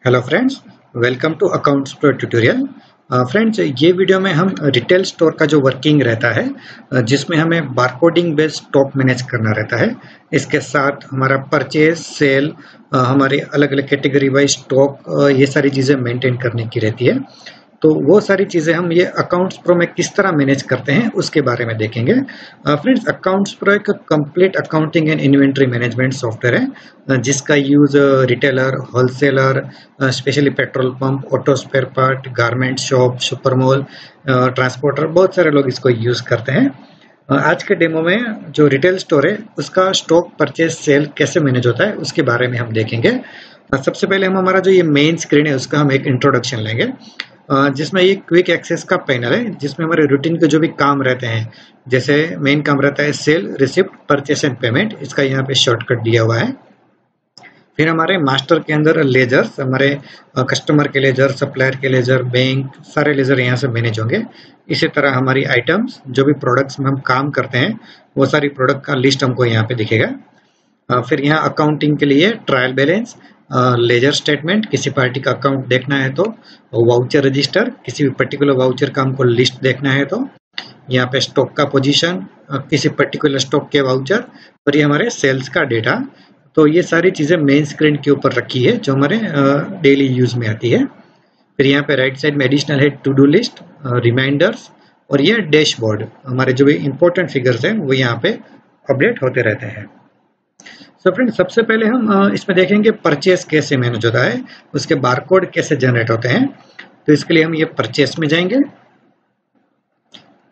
Hello friends, welcome to Accounts Pro tutorial. Friends, ये video में हम रिटेल स्टोर का जो वर्किंग रहता है, जिसमें हमें बारकोडिंग बेस्ड स्टॉक मैनेज करना रहता है। इसके साथ हमारा परचेज, सेल, हमारे अलग अलग कैटेगरी वाइज स्टॉक, ये सारी चीज़ें मेंटेन करने की रहती है। तो वो सारी चीज़ें हम ये अकाउंट्स प्रो में किस तरह मैनेज करते हैं उसके बारे में देखेंगे। फ्रेंड्स, अकाउंट्स प्रो एक complete accounting and inventory management software है, जिसका use retailer, wholesaler, specially petrol pump, auto spare part, garment shop, super mall, transporter, बहुत सारे लोग इसको यूज़ करते हैं। आज के डेमो में जो रिटेल स्टोर है उसका स्टॉक परचेज सेल कैसे मैनेज होता है उसके बारे में हम देखेंगे। सबसे पहले हम हमारा जो ये मेन स्क्रीन है उसका हम एक इंट्रोडक्शन लेंगे, जिसमें ये क्विक एक्सेस का पैनल है, जिसमें हमारे रूटीन के जो भी काम रहते हैं, जैसे मेन काम रहता है sale, receipt, purchase and payment, इसका यहाँ पे शॉर्टकट दिया हुआ है। फिर हमारे मास्टर के अंदर लेजर्स, हमारे कस्टमर के लेजर, सप्लायर के लेजर, बैंक, सारे लेजर यहाँ से मैनेज होंगे। इसी तरह हमारी आइटम्स, जो भी प्रोडक्ट्स में हम काम करते हैं, वो सारी प्रोडक्ट का लिस्ट हमको यहाँ पे दिखेगा। फिर यहाँ अकाउंटिंग के लिए ट्रायल बैलेंस, लेजर स्टेटमेंट, किसी पार्टी का अकाउंट देखना है तो वाउचर रजिस्टर, किसी भी पर्टिकुलर वाउचर का हमको लिस्ट देखना है तो यहाँ पे स्टॉक का पोजीशन, किसी पर्टिकुलर स्टॉक के वाउचर, और ये हमारे सेल्स का डेटा। तो ये सारी चीज़ें मेन स्क्रीन के ऊपर रखी है जो हमारे डेली यूज में आती है। फिर यहाँ पे राइट साइड में एडिशनल है टू डू लिस्ट, रिमाइंडर्स, और ये डैशबोर्ड, हमारे जो भी इंपॉर्टेंट फिगर्स हैं वो यहाँ पे अपडेट होते रहते हैं। सो फ्रेंड, सबसे पहले हम इसमें देखेंगे परचेस कैसे मैनेज होता है, उसके बारकोड कैसे जनरेट होते हैं। तो इसके लिए हम ये परचेस में जाएंगे।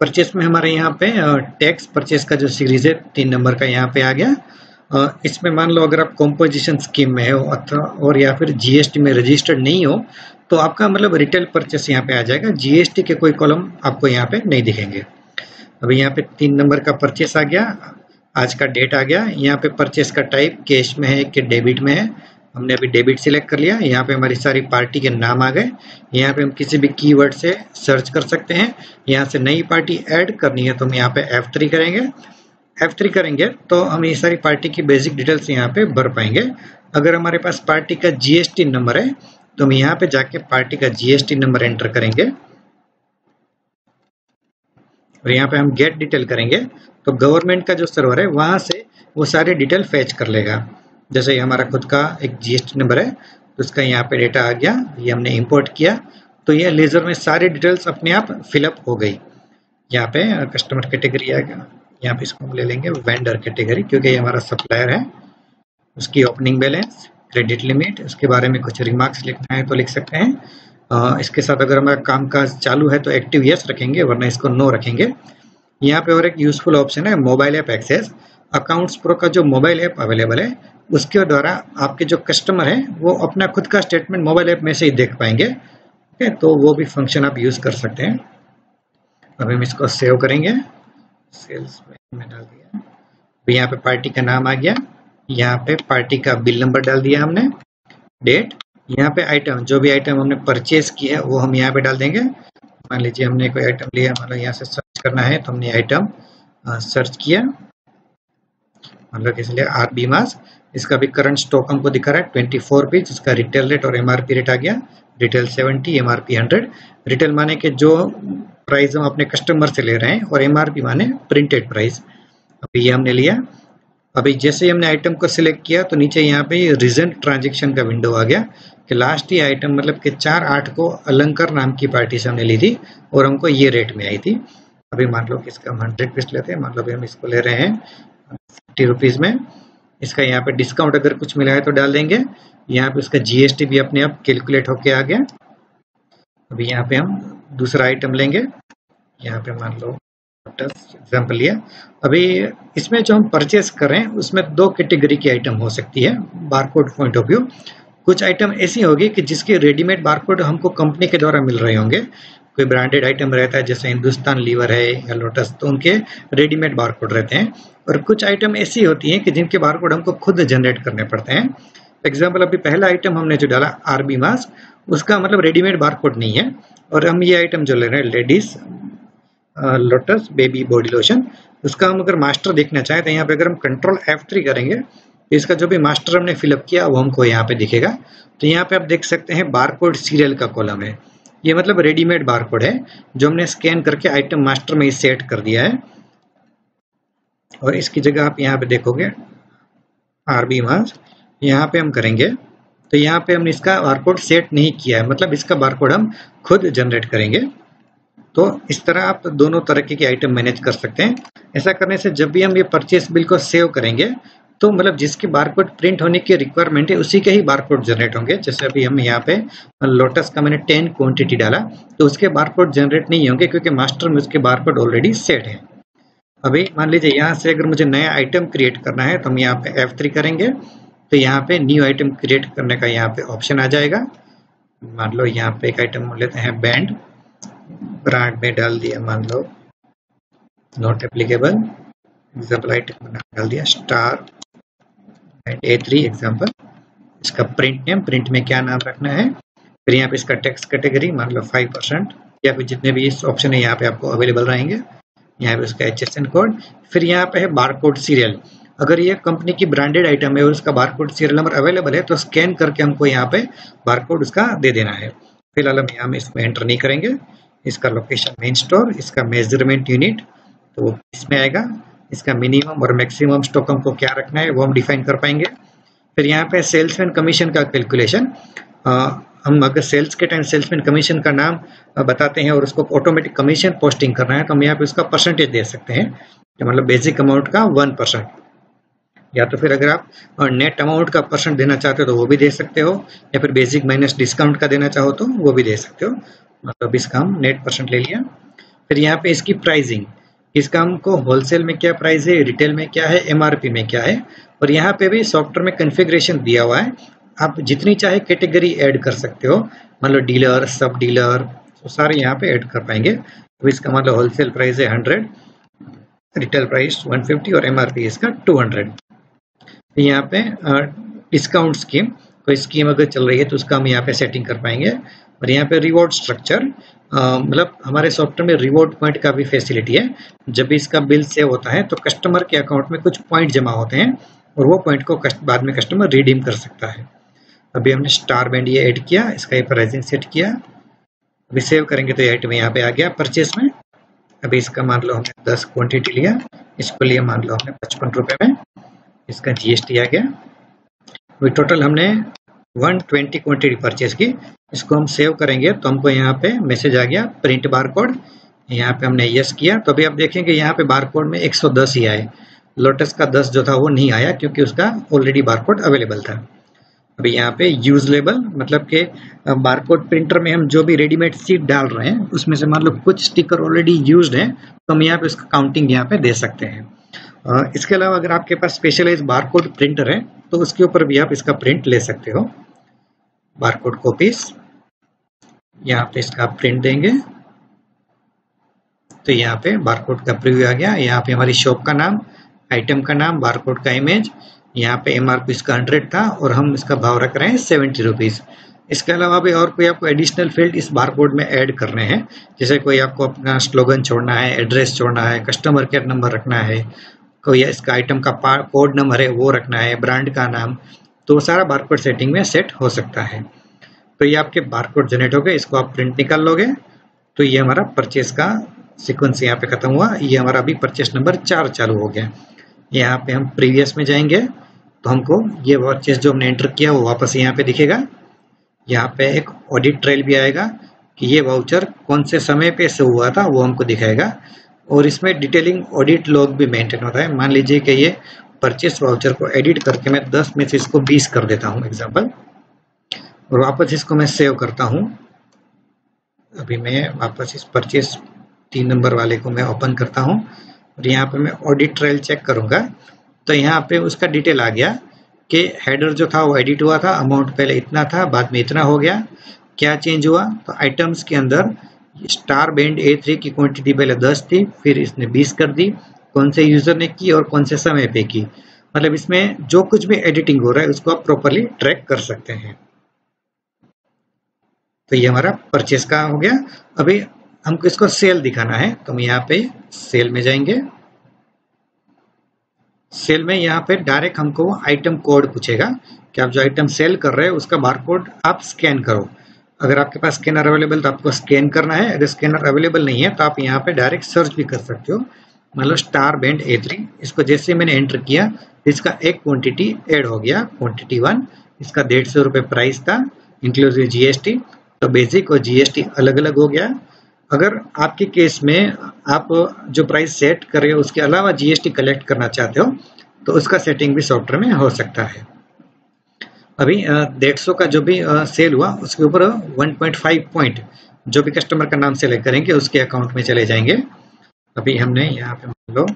परचेस में हमारे यहाँ पे टैक्स परचेस का जो सीरीज है 3 नंबर का यहाँ पे आ गया। इसमें मान लो अगर आप कॉम्पोजिशन स्कीम में हो और या फिर जीएसटी में रजिस्टर्ड नहीं हो तो आपका मतलब रिटेल परचेस यहाँ पे आ जाएगा, जीएसटी के कोई कॉलम आपको यहाँ पे नहीं दिखेंगे। अभी यहाँ पे 3 नंबर का परचेस आ गया, आज का डेट आ गया। यहाँ पे परचेस का टाइप कैश में है कि डेबिट में है, हमने अभी डेबिट सिलेक्ट कर लिया। यहाँ पे हमारी सारी पार्टी के नाम आ गए। यहाँ पे हम किसी भी कीवर्ड से सर्च कर सकते हैं। यहाँ से नई पार्टी ऐड करनी है तो हम यहाँ पे F3 करेंगे। F3 करेंगे तो हम ये सारी पार्टी की बेसिक डिटेल्स यहाँ पे भर पाएंगे। अगर हमारे पास पार्टी का जीएसटी नंबर है तो हम यहाँ पे जाके पार्टी का जीएसटी नंबर एंटर करेंगे और यहाँ पे हम गेट डिटेल करेंगे तो गवर्नमेंट का जो सर्वर है वहाँ से वो सारे डिटेल फैच कर लेगा। जैसे ये हमारा खुद का एक जीएसटी नंबर है तो उसका यहाँ पे डेटा आ गया, ये हमने इंपोर्ट किया तो ये लेजर में सारी डिटेल्स अपने आप फिलअप हो गई। यहाँ पे कस्टमर कैटेगरी आ गया, यहाँ पे इसको हम ले लेंगे वेंडर कैटेगरी क्योंकि ये हमारा सप्लायर है। उसकी ओपनिंग बैलेंस, क्रेडिट लिमिट, उसके बारे में कुछ रिमार्क्स लिखना है तो लिख सकते हैं। इसके साथ अगर हमारा कामकाज चालू है तो एक्टिव यस रखेंगे, वरना इसको नो रखेंगे। यहाँ पे और एक यूजफुल ऑप्शन है mobile app access. Accounts Pro का जो मोबाइल ऐप अवेलेबल है उसके द्वारा आपके जो कस्टमर हैं वो अपना खुद का स्टेटमेंट मोबाइल ऐप में से ही देख पाएंगे। ओके, तो वो भी फंक्शन आप यूज कर सकते हैं। अभी हम इसको सेव करेंगे, सेल्स में डाल दिया। अभी यहाँ पे पार्टी का नाम आ गया, यहाँ पे पार्टी का बिल नंबर डाल दिया हमने, डेट, यहाँ पे आइटम, जो भी आइटम हमने परचेज किया है वो हम यहाँ पे डाल देंगे। मान लीजिए हमने कोई आइटम लिया, मतलब यहाँ से सर्च करना है तो हमने आइटम सर्च किया, मतलब इसलिए आरबी मास। इसका भी करंट स्टॉक हमको दिखा रहा है 24 पीस, इसका रिटेल रेट और एमआरपी रेट आ गया, रिटेल 70, एमआरपी 100। रिटेल माने कि जो प्राइस हम अपने कस्टमर से ले रहे हैं और एमआरपी माने प्रिंटेड प्राइस। अभी ये हमने लिया। अभी जैसे ही हमने आइटम को सिलेक्ट किया तो नीचे यहाँ पे रिसेंट ट्रांजेक्शन का विंडो आ गया कि लास्ट ही आइटम मतलब कि 4/8 को अलंकार नाम की पार्टी से हमने ली थी और हमको ये रेट में आई थी। अभी मान लो कि इसका हम 100 पीस लेते हैं, मतलब हम इसको ले रहे हैं 50 रुपीज़ में। इसका यहाँ पे डिस्काउंट अगर कुछ मिला है तो डाल देंगे। यहाँ पे उसका जीएसटी भी अपने आप कैलकुलेट होके आ गया। अभी यहाँ पे हम दूसरा आइटम लेंगे, यहाँ पे मान लो एग्जाम्पल लिया। अभी इसमें जो हम परचेस कर रहे हैं उसमें 2 कैटेगरी की आइटम हो सकती है बारकोड पॉइंट ऑफ व्यू। कुछ आइटम ऐसी होगी कि जिसके रेडीमेड बारकोड हमको कंपनी के द्वारा मिल रहे होंगे। कोई ब्रांडेड आइटम रहता है जैसे हिंदुस्तान लीवर है या लोटस, तो उनके रेडीमेड बारकोड रहते हैं। और कुछ आइटम ऐसी होती हैं कि जिनके बारकोड हमको खुद जनरेट करने पड़ते हैं। एग्जाम्पल, अभी पहला आइटम हमने जो डाला आरबी मास, उसका मतलब रेडीमेड बारकोड नहीं है। और हम ये आइटम जो ले रहे हैं ladies lotus baby body lotion, उसका हम अगर मास्टर देखना चाहें तो यहाँ पे अगर हम कंट्रोल F3 करेंगे तो इसका जो भी मास्टर हमने फिलअप किया वो हमको यहाँ पे दिखेगा। तो यहाँ पे आप देख सकते हैं बारकोड सीरियल का कॉलम है, ये मतलब रेडीमेड बारकोड है जो हमने स्कैन करके आइटम मास्टर में सेट कर दिया है। और इसकी जगह आप यहाँ पे देखोगे आरबी मास, यहाँ पे हम करेंगे तो यहाँ पे हमने इसका बारकोड सेट नहीं किया है, मतलब इसका बारकोड हम खुद जनरेट करेंगे। तो इस तरह आप दोनों तरीके के आइटम मैनेज कर सकते हैं। ऐसा करने से जब भी हम ये परचेस बिल को सेव करेंगे तो मतलब जिसके बारकोड प्रिंट होने की रिक्वायरमेंट है उसी के ही बारकोड जनरेट होंगे। जैसे अभी हम यहाँ पे लोटस का मैंने 10 क्वांटिटी डाला तो उसके बारकोड जनरेट नहीं होंगे क्योंकि मास्टर में उसके बारकोड ऑलरेडी सेट है। अभी मान लीजिए यहाँ से अगर मुझे नया आइटम क्रिएट करना है तो हम यहाँ पे F3 करेंगे तो यहाँ पे न्यू आइटम क्रिएट करने का यहाँ पे ऑप्शन आ जाएगा। मान लो यहाँ पे एक आइटम लेते हैं बैंड, ब्रांड में डाल दिया मान लो नॉट एप्लीकेबल, एग्जाम्पल आइटम डाल दिया स्टार A3 एग्जाम्पल। इसका प्रिंट नेम, प्रिंट में क्या नाम रखना है, फिर यहाँ पे इसका टेक्स्ट कैटेगरी मान लो 5% या फिर जितने भी इस ऑप्शन है यहाँ पे आपको अवेलेबल रहेंगे। यहाँ पे उसका HSN कोड, फिर यहाँ पे है बारकोड सीरियल। अगर ये कंपनी की ब्रांडेड आइटम है और उसका बारकोड सीरियल नंबर अवेलेबल है तो स्कैन करके हमको यहाँ पे बारकोड उसका दे देना है। फिलहाल हम यहाँ में इसमें एंटर नहीं करेंगे। इसका लोकेशन मेन स्टोर, इसका मेजरमेंट यूनिट तो वो इसमें आएगा, इसका मिनिमम और मैक्सिमम स्टॉक हमको क्या रखना है वो हम डिफाइन कर पाएंगे। फिर यहाँ पे सेल्समैन कमीशन का कैलकुलेशन, हम अगर सेल्स के टाइम सेल्समैन कमीशन का नाम बताते हैं और उसको ऑटोमेटिक कमीशन पोस्टिंग करना है तो हम यहाँ पे उसका परसेंटेज दे सकते हैं, मतलब बेसिक अमाउंट का 1%, या तो फिर अगर आप नेट अमाउंट का परसेंट देना चाहते हो तो वो भी दे सकते हो, या फिर बेसिक माइनस डिस्काउंट का देना चाहो तो वो भी दे सकते हो। मतलब इसका हम नेट परसेंट ले लिया। फिर यहाँ पे इसकी प्राइसिंग, इसका हमको होलसेल में क्या प्राइस है, रिटेल में क्या है, MRP में क्या है, और यहाँ पे भी सॉफ्टवेयर में कॉन्फ़िगरेशन दिया हुआ है, आप जितनी चाहे कैटेगरी ऐड कर सकते हो, मान लो डीलर, सब डीलर, तो सारे यहाँ पे ऐड कर पाएंगे। तो इसका मतलब होलसेल प्राइस है 100, रिटेल प्राइस 150 और MRP इसका 200। यहाँ पे डिस्काउंट स्कीम, कोई स्कीम अगर चल रही है तो उसका हम यहाँ पे सेटिंग कर पाएंगे। और यहाँ पे रिवॉर्ड स्ट्रक्चर, मतलब हमारे सॉफ्टवेयर में रिवॉर्ड पॉइंट का भी फैसिलिटी है। जब भी इसका बिल सेव होता है तो कस्टमर के अकाउंट में कुछ पॉइंट जमा होते हैं और वो पॉइंट को बाद में कस्टमर रिडीम कर सकता है। अभी हमने स्टार बैंड ये ऐड किया, इसका ये प्राइसिंग सेट किया। अभी सेव करेंगे तो ये आइटम यहाँ पे आ गया परचेस में। अभी इसका मान लो हमने 10 क्वांटिटी लिया, इसको लिया मान लो हमने 55 रुपये में, इसका GST आ गया। अभी टोटल हमने 120 क्वांटिटी परचेस की। इसको हम सेव करेंगे तो हमको यहाँ पे मैसेज आ गया प्रिंट बारकोड, यहाँ पे हमने यस किया तो अभी आप देखेंगे यहाँ पे बारकोड में 110 ही आए, लोटस का 10 जो था वो नहीं आया क्योंकि उसका ऑलरेडी बारकोड अवेलेबल था। अभी यहाँ पे यूज लेबल, मतलब कि बारकोड प्रिंटर में हम जो भी रेडीमेड शीट डाल रहे हैं उसमें से मान लो कुछ स्टिकर ऑलरेडी यूज्ड है तो हम यहाँ पे उसका काउंटिंग यहाँ पे दे सकते हैं। इसके अलावा अगर आपके पास स्पेशलाइज बारकोड प्रिंटर है तो उसके ऊपर भी आप इसका प्रिंट ले सकते हो। बारकोड कॉपीज, यहाँ पे इसका प्रिंट देंगे तो यहाँ पे बारकोड का प्रीव्यू आ गया। यहाँ पे हमारी शॉप का नाम, आइटम का नाम, बारकोड का इमेज, यहाँ पे MRP इसका 100 था और हम इसका भाव रख रहे हैं 70 रुपीज़। इसके अलावा भी और कोई आपको एडिशनल फील्ड इस बारकोड में ऐड करने हैं, जैसे कोई आपको अपना स्लोगन छोड़ना है, एड्रेस छोड़ना है, कस्टमर केयर नंबर रखना है, कोई इसका आइटम का कोड नंबर है वो रखना है, ब्रांड का नाम, तो सारा बारकोड सेटिंग में सेट हो सकता है। तो ये आपके बारकोड जनरेट हो गए, इसको आप प्रिंट निकाल लोगे तो ये हमारा परचेस का सीक्वेंस यहाँ पे खत्म हुआ। ये हमारा अभी परचेस नंबर 4 चालू हो गया। यहाँ पे हम प्रीवियस में जाएंगे तो हमको ये परचेस जो हमने एंटर किया वो वापस यहाँ पे दिखेगा। यहाँ पे एक ऑडिट ट्रेल भी आएगा कि ये वाउचर कौन से समय पे से हुआ था वो हमको दिखाएगा, और इसमें डिटेलिंग ऑडिट लॉग भी मेंटेन होता है। मान लीजिए कि ये परचेस वाउचर को एडिट करके मैं 10 में से इसको 20 कर देता हूँ एग्जाम्पल, और वापस इसको मैं सेव करता हूँ। अभी मैं वापस इस परचेस 3 नंबर वाले को मैं ओपन करता हूँ और यहाँ पे मैं ऑडिट ट्रेल चेक करूँगा तो यहाँ पे उसका डिटेल आ गया कि हेडर जो था वो एडिट हुआ था, अमाउंट पहले इतना था बाद में इतना हो गया, क्या चेंज हुआ। तो आइटम्स के अंदर स्टार बैंड A3 की क्वांटिटी पहले 10 थी, फिर इसने 20 कर दी, कौन से यूजर ने की और कौन से समय पे की, मतलब इसमें जो कुछ भी एडिटिंग हो रहा है उसको आप प्रॉपरली ट्रैक कर सकते हैं। तो ये हमारा परचेस का हो गया। अभी हमको इसको सेल दिखाना है तो हम यहाँ पे सेल में जाएंगे। सेल में यहाँ पे डायरेक्ट हमको आइटम कोड पूछेगा कि आप जो आइटम सेल कर रहे हैं उसका बारकोड आप स्कैन करो। अगर आपके पास स्कैनर अवेलेबल तो आपको स्कैन करना है, अगर स्कैनर अवेलेबल नहीं है तो आप यहाँ पे डायरेक्ट सर्च भी कर सकते हो। मतलब स्टार बैंड A3, इसको जैसे मैंने एंटर किया इसका एक क्वांटिटी ऐड हो गया, क्वांटिटी 1। इसका 150 रुपये प्राइस था इंक्लूसिव GST, तो बेसिक और GST अलग अलग हो गया। अगर आपके केस में आप जो प्राइस सेट कर रहे हो उसके अलावा GST कलेक्ट करना चाहते हो तो उसका सेटिंग भी सॉफ्टवेयर में हो सकता है। अभी 150 का जो भी सेल हुआ उसके ऊपर 1.5 पॉइंट जो भी कस्टमर का नाम सेलेक्ट करेंगे उसके अकाउंट में चले जाएंगे। अभी हमने यहाँ पे मान लो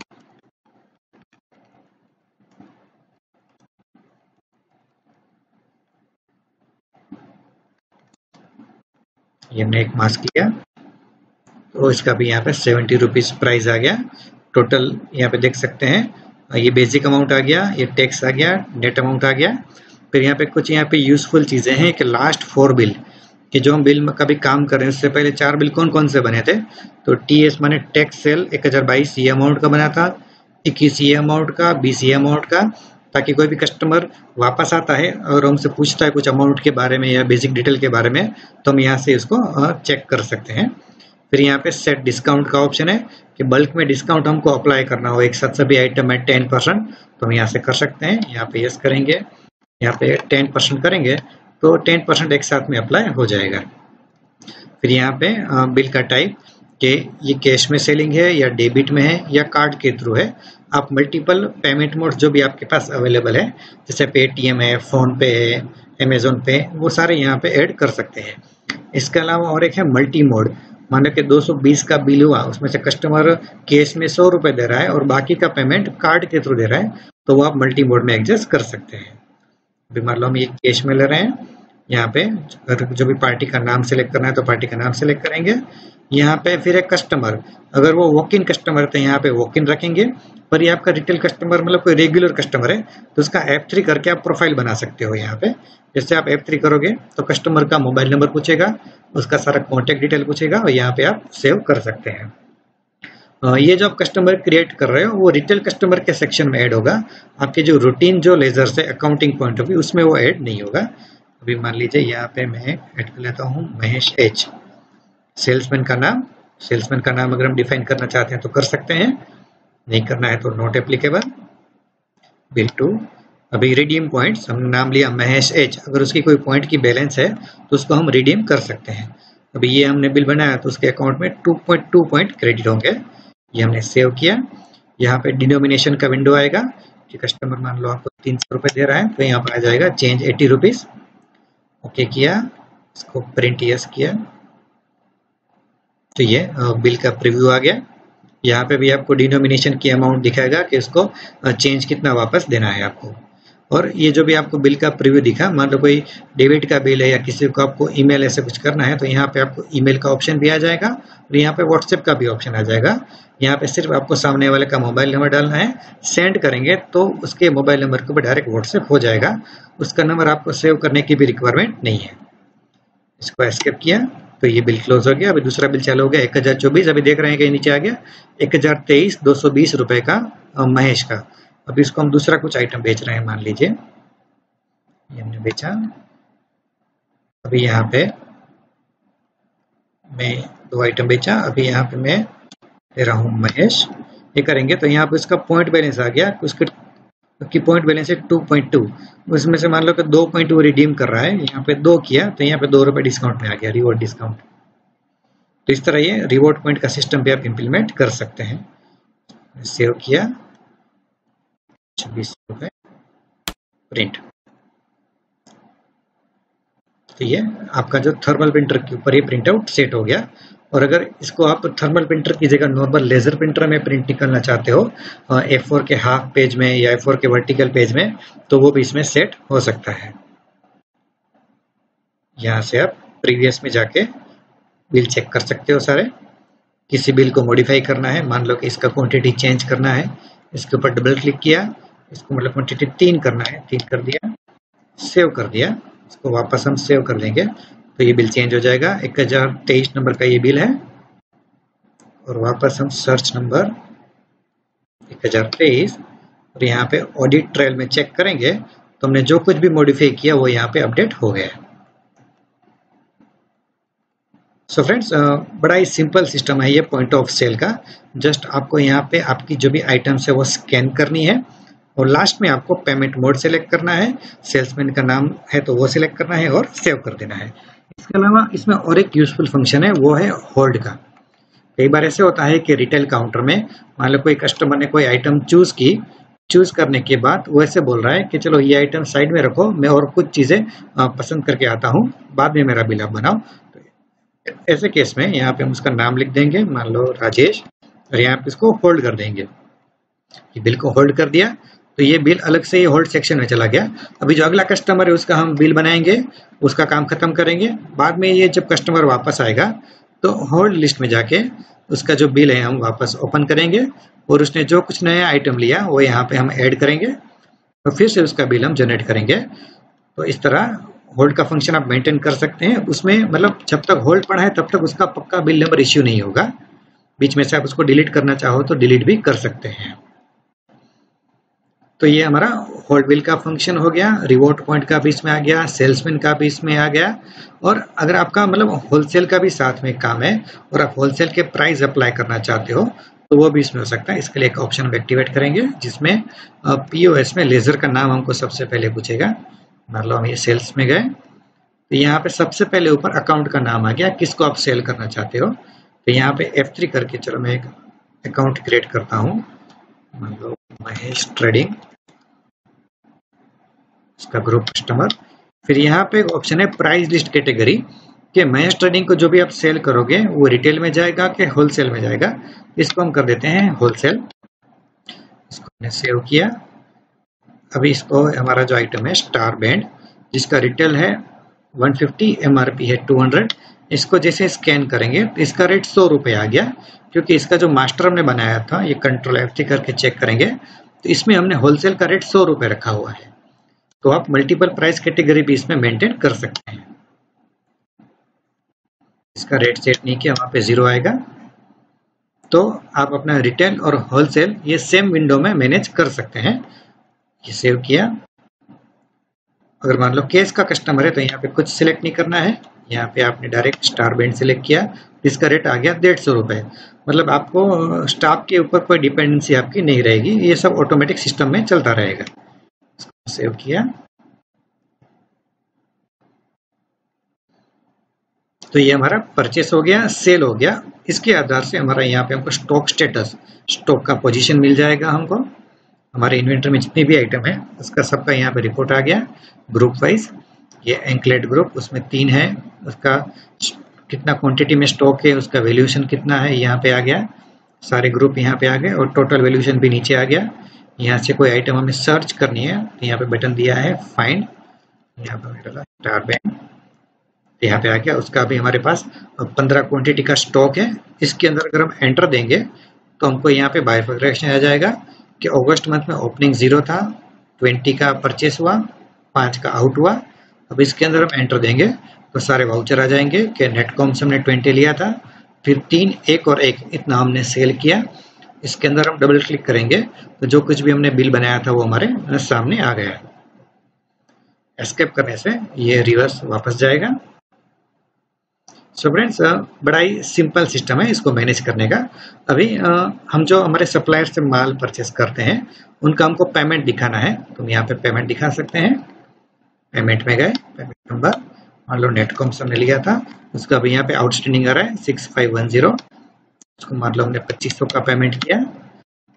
ये हमने एक मास्क लिया तो इसका भी यहाँ पे 70 रुपीज़ प्राइस आ गया। टोटल यहाँ पे देख सकते हैं ये बेसिक अमाउंट आ गया, ये टैक्स आ गया, नेट अमाउंट आ गया। फिर यहाँ पे कुछ यहाँ पे यूजफुल चीज़ें हैं कि लास्ट 4 बिल कि जो हम बिल में कभी काम कर रहे हैं उससे पहले 4 बिल कौन कौन से बने थे। तो TS माने टैक्स सेल 1022 ये अमाउंट का बना था, 21 ये अमाउंट का, 20 ये अमाउंट का, ताकि कोई भी कस्टमर वापस आता है और हमसे पूछता है कुछ अमाउंट के बारे में या बेसिक डिटेल के बारे में तो हम यहाँ से इसको चेक कर सकते हैं। फिर यहाँ पे सेट डिस्काउंट का ऑप्शन है कि बल्क में डिस्काउंट हमको अप्लाई करना हो एक साथ सभी आइटम में 10%, तो हम यहाँ से कर सकते हैं। यहाँ पे यस करेंगे, यहाँ पे 10% करेंगे तो 10% एक साथ में अप्लाई हो जाएगा। फिर यहाँ पे बिल का टाइप कि ये कैश में सेलिंग है या डेबिट में है या कार्ड के थ्रू है। आप मल्टीपल पेमेंट मोड जो भी आपके पास अवेलेबल है जैसे पेटीएम है, फोन पे है, अमेजोन पे, वो सारे यहाँ पे ऐड कर सकते हैं। इसके अलावा और एक है मल्टी मोड। मान लो कि 220 का बिल हुआ उसमें से कस्टमर कैश में 100 रुपये दे रहा है और बाकी का पेमेंट कार्ड के थ्रू दे रहा है तो वो आप मल्टी मोड में एडजस्ट कर सकते हैं। अभी मान लो हम ये कैश में ले रहे हैं, यहाँ पे जो भी पार्टी का नाम सेलेक्ट करना है तो पार्टी का नाम सेलेक्ट करेंगे। यहाँ पे फिर एक कस्टमर, अगर वो वॉक इन कस्टमर तो यहाँ पे वॉक इन रखेंगे, पर ये आपका रिटेल कस्टमर मतलब कोई रेगुलर कस्टमर है तो उसका F3 करके आप प्रोफाइल बना सकते हो। यहाँ पे जैसे आप F3 करोगे तो कस्टमर का मोबाइल नंबर पूछेगा, उसका सारा कॉन्टेक्ट डिटेल पूछेगा और यहाँ पे आप सेव कर सकते हैं। ये जो आप कस्टमर क्रिएट कर रहे हो वो रिटेल कस्टमर के सेक्शन में ऐड होगा, आपके जो रूटीन जो लेजर से अकाउंटिंग पॉइंट ऑफ व्यू उसमें वो ऐड नहीं होगा। अभी मान लीजिए यहाँ पे मैं ऐड कर लेता हूँ महेश H, सेल्समैन का नाम। सेल्समैन का नाम अगर हम डिफाइन करना चाहते हैं तो कर सकते हैं, नहीं करना है तो नॉट एप्लीकेबल। बिल टू, अभी रिडीम पॉइंट्स हमने नाम लिया महेश H, अगर उसकी कोई पॉइंट की बैलेंस है तो उसको हम रिडीम कर सकते हैं। अभी ये हमने बिल बनाया तो उसके अकाउंट में 2.2 पॉइंट क्रेडिट होंगे, ये हमने सेव किया। यहाँ पे डिनोमिनेशन का विंडो आएगा कि कस्टमर मान लो आपको 300 रुपये दे रहा है तो यहाँ पर आ जाएगा चेंज 80 रुपीज़। ओके किया, इसको प्रिंट यस किया तो ये बिल का प्रीव्यू आ गया। यहाँ पे भी आपको डिनोमिनेशन की अमाउंट दिखाएगा कि इसको चेंज कितना वापस देना है आपको। और ये जो भी आपको बिल का प्रीव्यू दिखा, मान लो कोई डेबिट का बिल है या किसी को आपको ईमेल ऐसे कुछ करना है तो यहाँ पे आपको ईमेल का ऑप्शन भी आ जाएगा और यहाँ पे व्हाट्सएप का भी ऑप्शन आ जाएगा। यहाँ पे सिर्फ आपको सामने वाले का मोबाइल नंबर डालना है, सेंड करेंगे तो उसके मोबाइल नंबर के ऊपर डायरेक्ट व्हाट्सएप हो जाएगा, उसका नंबर आपको सेव करने की भी रिक्वायरमेंट नहीं है। इसको एस्केप किया तो ये बिल क्लोज हो गया। अभी दूसरा बिल चालू हो गया 1024, अभी देख रहे हैं कि नीचे आ गया 1023 220 रुपये का महेश का। अभी इसको हम दूसरा कुछ आइटम बेच रहे हैं, मान लीजिए ये हमने बेचा। अभी यहाँ पे मैं 2 आइटम बेचा, अभी यहाँ पे मैं दे रहा हूँ महेश। ये करेंगे तो यहाँ पे इसका पॉइंट बैलेंस आ गया, उसकी पॉइंट बैलेंस है 2.2, उसमें से मान लो कि 2.2 रिडीम कर रहा है, यहाँ पे 2 किया तो यहाँ पे 2 रुपये डिस्काउंट में आ गया, रिवॉर्ड डिस्काउंट। तो इस तरह ये रिवॉर्ड पॉइंट का सिस्टम भी आप इम्प्लीमेंट कर सकते हैं। सेव किया, 26 रुपये, प्रिंट। तो ये आपका जो थर्मल प्रिंटर के ऊपर ये प्रिंट आउट सेट हो गया। और अगर इसको आप थर्मल प्रिंटर की जगह नॉर्मल लेजर प्रिंटर में प्रिंट निकालना चाहते हो A4 के हाफ पेज में या A4 के वर्टिकल पेज में तो वो भी इसमें सेट हो सकता है। यहाँ से आप प्रीवियस में जाके बिल चेक कर सकते हो सारे। किसी बिल को मॉडिफाई करना है, मान लो कि इसका क्वांटिटी चेंज करना है, इसके ऊपर डबल क्लिक किया, इसको मतलब क्वांटिटी 3 करना है, 3 कर दिया, सेव कर दिया। इसको वापस हम सेव कर देंगे तो ये बिल चेंज हो जाएगा। 1023 नंबर का ये बिल है और वापस हम सर्च नंबर 1023 और यहाँ पे ऑडिट ट्रायल में चेक करेंगे तो हमने जो कुछ भी मॉडिफाई किया वो यहाँ पे अपडेट हो गया। सो फ्रेंड्स, बड़ा ही सिंपल सिस्टम है ये पॉइंट ऑफ सेल का। जस्ट आपको यहाँ पे आपकी जो भी आइटम्स है वो स्कैन करनी है और लास्ट में आपको पेमेंट मोड सेलेक्ट करना है, सेल्समैन का नाम है तो वो सिलेक्ट करना है और सेव कर देना है। इसके अलावा इसमें और एक यूजफुल फंक्शन है, वो है होल्ड का। कई बार ऐसे होता है कि रिटेल काउंटर में मान लो कोई कस्टमर ने कोई आइटम चूज करने के बाद वो ऐसे बोल रहा है कि चलो ये आइटम साइड में रखो, मैं और कुछ चीजें पसंद करके आता हूँ, बाद में मेरा बिल आप बनाओ। तो ऐसे केस में यहाँ पे हम उसका नाम लिख देंगे, मान लो राजेश, और यहाँ पे इसको होल्ड कर देंगे। ये बिल को होल्ड कर दिया तो ये बिल अलग से ये होल्ड सेक्शन में चला गया। अभी जो अगला कस्टमर है उसका हम बिल बनाएंगे, उसका काम खत्म करेंगे। बाद में ये जब कस्टमर वापस आएगा तो होल्ड लिस्ट में जाके उसका जो बिल है हम वापस ओपन करेंगे और उसने जो कुछ नया आइटम लिया वो यहाँ पे हम ऐड करेंगे तो फिर से उसका बिल हम जनरेट करेंगे। तो इस तरह होल्ड का फंक्शन आप मेंटेन कर सकते हैं। उसमें मतलब जब तक होल्ड पड़ा है तब तक उसका पक्का बिल नंबर इश्यू नहीं होगा। बीच में से आप उसको डिलीट करना चाहो तो डिलीट भी कर सकते हैं। तो ये हमारा होल्ड बिल का फंक्शन हो गया, रिवॉर्ड पॉइंट का भी इसमें आ गया, सेल्समैन का भी इसमें आ गया। और अगर आपका मतलब होलसेल का भी साथ में काम है और आप होलसेल के प्राइस अप्लाई करना चाहते हो तो वो भी इसमें हो सकता है। इसके लिए एक ऑप्शन हम एक्टिवेट करेंगे जिसमें पीओएस में लेजर का नाम हमको सबसे पहले पूछेगा। मान लो हम ये सेल्स में गए तो यहाँ पे सबसे पहले ऊपर अकाउंट का नाम आ गया, किसको आप सेल करना चाहते हो। तो यहाँ पे F3 करके चलो मैं एक अकाउंट क्रिएट करता हूँ, मान लो महेश ट्रेडिंग, इसका ग्रुप कस्टमर। फिर यहाँ पे एक ऑप्शन है प्राइस लिस्ट कैटेगरी, कि महेश ट्रेडिंग को जो भी आप सेल करोगे वो रिटेल में जाएगा कि होलसेल में जाएगा। इसको हम कर देते हैं होलसेल। इसको हमने सेव किया। अभी इसको हमारा जो आइटम है स्टार बैंड, जिसका रिटेल है 150, एमआरपी है 200, इसको जैसे स्कैन करेंगे तो इसका रेट 100 रुपये आ गया, क्योंकि इसका जो मास्टर हमने बनाया था, ये कंट्रोल F3 करके चेक करेंगे तो इसमें हमने होलसेल का रेट 100 रुपये रखा हुआ है। तो आप मल्टीपल प्राइस कैटेगरी भी इसमें मेंटेन कर सकते हैं। इसका रेट सेट नहीं किया, वहां पे 0 आएगा। तो आप अपना रिटेल और होलसेल ये सेम विंडो में मैनेज कर सकते हैं। ये सेव किया। अगर मान लो कैश का कस्टमर है तो यहाँ पे कुछ सिलेक्ट नहीं करना है, यहाँ पे आपने डायरेक्ट स्टार बैंड सिलेक्ट किया, इसका रेट आ गया 150 रुपये। मतलब आपको स्टाफ के ऊपर कोई डिपेंडेंसी आपकी नहीं रहेगी, ये सब ऑटोमेटिक सिस्टम में चलता रहेगा। सेव किया। तो ये हमारा परचेस हो गया, सेल हो गया। इसके आधार से हमारा यहाँ पे हमको स्टॉक स्टेटस, स्टॉक का पोजीशन मिल जाएगा हमको। हमारे इन्वेंटरी में जितने भी आइटम है उसका सबका यहाँ पे रिपोर्ट आ गया ग्रुप वाइज। ये एंकलेट ग्रुप, उसमें 3 है, उसका कितना क्वांटिटी में स्टॉक है, उसका वैल्यूएशन कितना है यहाँ पे आ गया। सारे ग्रुप यहाँ पे आ गए और टोटल वैल्यूएशन भी नीचे आ गया। यहाँ से कोई आइटम हमें सर्च करनी है तो यहाँ पे बटन दिया है फाइंड, यहाँ पे स्टार बैंड, यहाँ पे आ गया। उसका भी हमारे पास 15 क्वांटिटी का स्टॉक है। इसके अंदर अगर हम एंटर देंगे तो हमको यहाँ पे बाइफर्केशन आ जाएगा कि अगस्त मंथ में ओपनिंग 0 था, 20 का परचेस हुआ, 5 का आउट हुआ। अब इसके अंदर हम एंटर देंगे तो सारे वाउचर आ जाएंगे कि नेटकॉम से हमने 20 लिया था, फिर 3, 1 और 1 इतना हमने सेल किया। इसके अंदर हम डबल क्लिक करेंगे तो जो कुछ भी हमने बिल बनाया था वो हमारे सामने आ गया। एस्केप करने से ये रिवर्स वापस जाएगा। सो फ्रेंड्स, बड़ा ही सिंपल सिस्टम है इसको मैनेज करने का। अभी हम जो हमारे सप्लायर से माल परचेस करते हैं उनका हमको पेमेंट दिखाना है, तो हम यहाँ पे पेमेंट दिखा सकते हैं। पेमेंट में गए, पेमेंट नंबर मान लो नेटकॉम से हमने लिया था, उसका अभी यहाँ पे आउटस्टैंडिंग आ रहा है 6510, उसको मान लो हमने 2500 का पेमेंट किया।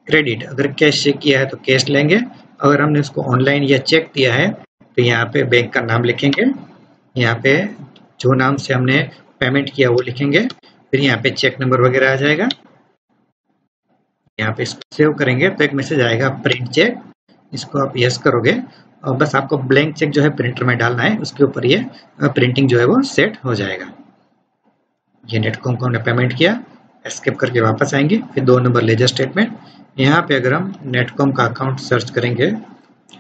क्रेडिट, अगर कैश चेक किया है तो कैश लेंगे, अगर हमने उसको ऑनलाइन या चेक दिया है तो यहाँ पे बैंक का नाम लिखेंगे, यहाँ पे जो नाम से हमने पेमेंट किया वो लिखेंगे, फिर यहाँ पे चेक नंबर वगैरह आ जाएगा। यहाँ पे इसको सेव करेंगे तो एक मैसेज आएगा प्रिंट चेक, इसको आप यस करोगे और बस आपको ब्लैंक चेक जो है प्रिंटर में डालना है, उसके ऊपर ये प्रिंटिंग जो है वो सेट हो जाएगा। ये नेटकॉम को हमने पेमेंट किया, एस्केप करके वापस आएंगे, फिर 2 नंबर लेजर स्टेटमेंट। यहाँ पे अगर हम नेटकॉम का अकाउंट सर्च करेंगे,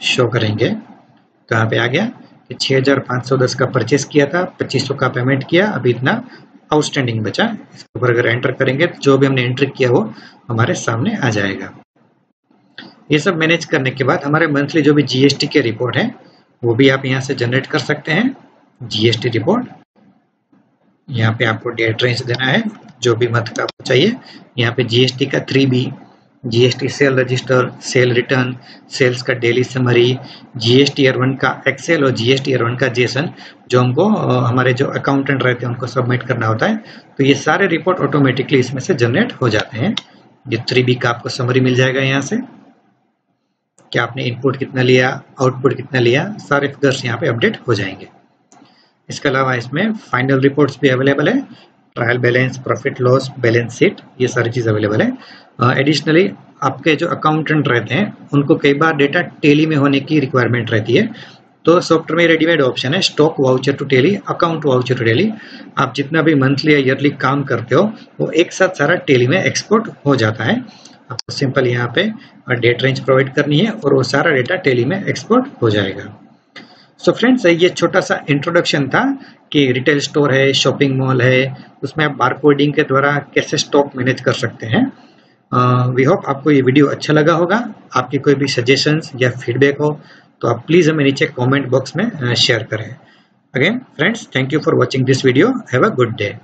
शो करेंगे तो यहाँ पे आ गया कि 6510 का परचेस किया था, 2500 का पेमेंट किया, अभी इतना आउटस्टैंडिंग बचा। इसके ऊपर अगर एंटर करेंगे तो जो भी हमने एंट्री किया वो हमारे सामने आ जाएगा। ये सब मैनेज करने के बाद हमारे मंथली जो भी जीएसटी के रिपोर्ट है वो भी आप यहाँ से जनरेट कर सकते हैं। जीएसटी रिपोर्ट, यहाँ पे आपको डेट रेंज देना है जो भी मंथ का आपको चाहिए। यहाँ पे जीएसटी का 3B, GST sale register, sale return, sales का डेली समरी, जीएसटी ईयर 1 का एक्सेल और जीएसटी ईयर 1 का जेसन जो हमको हमारे जो अकाउंटेंट रहते हैं उनको सबमिट करना होता है। तो ये सारे रिपोर्ट ऑटोमेटिकली इसमें से जनरेट हो जाते हैं। ये 3B का आपको समरी मिल जाएगा यहाँ से कि आपने इनपुट कितना लिया, आउटपुट कितना लिया, सारे फिगर्स यहाँ पे अपडेट हो जाएंगे। इसके अलावा इसमें फाइनल रिपोर्ट्स भी अवेलेबल है, trial balance, profit loss, balance sheet, ये सारी चीज़ अवेलेबल है। एडिशनली आपके जो अकाउंटेंट रहते हैं उनको कई बार डेटा टेली में होने की रिक्वायरमेंट रहती है, तो सॉफ्टवेयर में रेडीमेड ऑप्शन है stock voucher to Tally, account voucher to Tally. आप जितना भी मंथली या ईयरली काम करते हो वो एक साथ सारा टेली में एक्सपोर्ट हो जाता है। आपको सिंपल यहाँ पे डेट रेंज प्रोवाइड करनी है और वो सारा डेटा टेली में एक्सपोर्ट हो जाएगा। सो फ्रेंड्स, ये छोटा सा इंट्रोडक्शन था कि रिटेल स्टोर है, शॉपिंग मॉल है, उसमें आप बारकोडिंग के द्वारा कैसे स्टॉक मैनेज कर सकते हैं। वी होप आपको ये वीडियो अच्छा लगा होगा। आपकी कोई भी सजेशंस या फीडबैक हो तो आप प्लीज़ हमें नीचे कमेंट बॉक्स में शेयर करें। Again friends, thank you for watching this video. Have a good day.